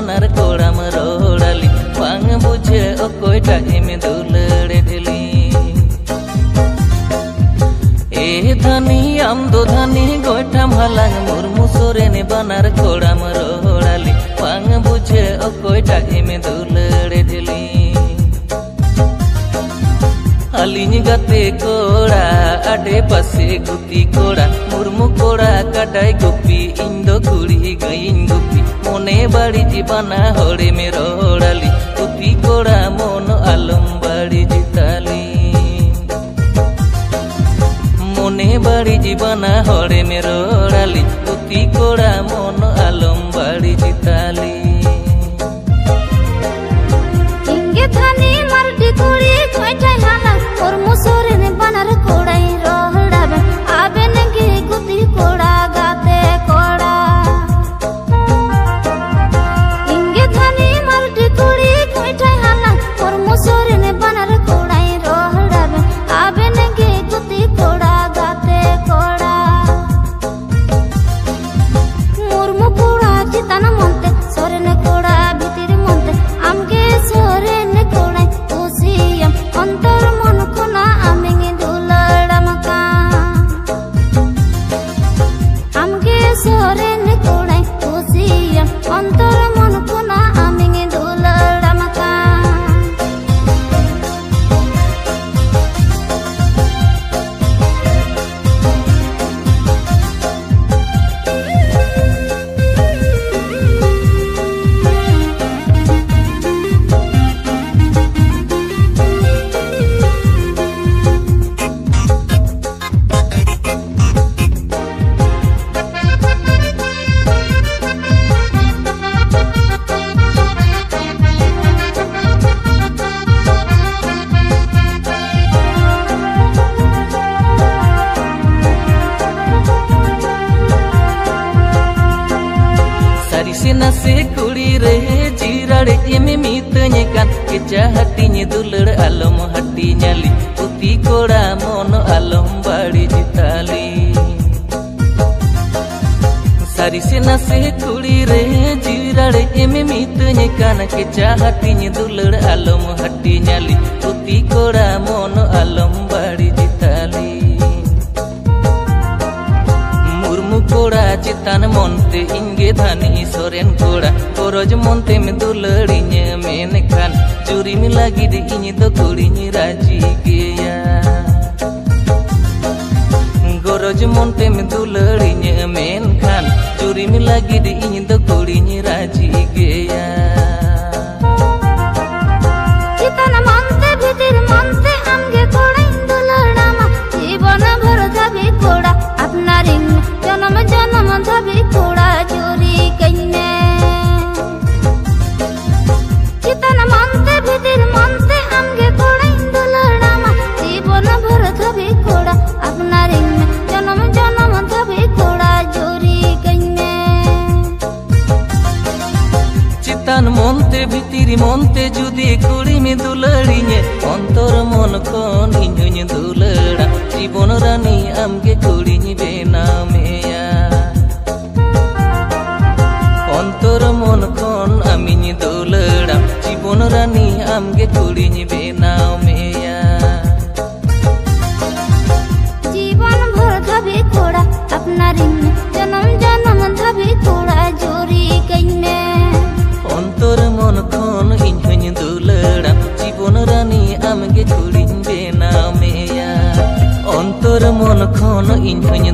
banar koram rodali bang buje okoi takim dulare dheli dhani am do dhani goitam halang murmu soren banar koram rodali bang buje okoi takim dulare dheli Alin gate kora ade pase guti kora murmu kora kadai gupi indo kuri gain gupi mone badi jibana hore merorali guti kora mono alum badi jitali mone badi jibana hore merorali guti kora mono alum badi jitali inge thani mardi kuri koitai hala और मुसोरे ने बनर कोड़ाई रोहड़ाबे आबे नगे गुती कोड़ा गाते कोड़ा इंगे थानी मर्दी कुड़ी कोइठाई हाला और मुसोरे ने बनर कोड़ाई रोहड़ाबे आबे नगे गुती कोड़ा गाते कोड़ा मुर्मु कोड़ा चितान मनते सोरे ने कोड़ा भीतिर मनते आमगे सोरे ने कोड़ाई उसियम अंतर soren kodai usiya antar mon kuna aminge duladamaka nase kuri re jirade eme mitanya kan keja hatinya dular alom hati nyali uti koda mono alom badi jitali sari se nase kuri re jirade eme mitanya kan keja hatinya dular alom hati nyali uti koda mono alom badi jitali koda citan monte inge dhani soren koda koroj monte me duladinya menkan juri mi lagi di ini do kurinya raji geya koroj monte me duladinya menkan juri mi lagi di ini do kurinya raji geya citan monte bhitir monte amge koda induladama jibona bhar jabe koda apnar जनम जनम धबी कोड़ा चोरी कइने चितन मनते भीतर मनते आमगे कोड़ा इंदुलड़ामा जीवन भर धबी कोड़ा अपना रिंग जनम जनम धबी कोड़ा चोरी कइने चितन मनते भीतर मनते जुदी कुड़ी में दुलड़िने अंतर मन कोन इन्हुñ दुलड़ा जीवन रानी आमगे कुड़िñ बेनामे अंतर मन kon aminy duladam जीवन रानी आमगे कुड़िñ बेनाव मेया जीवन भर धबी कोड़ा अपना रिंग जन्म जन्म धबी कोड़ा जोरी कइने अंतर मन kon इन्हुñ दुलड़ाम जीवन रानी आमगे कुड़िñ बेनाव मेया अंतर मन kon इन्हुñ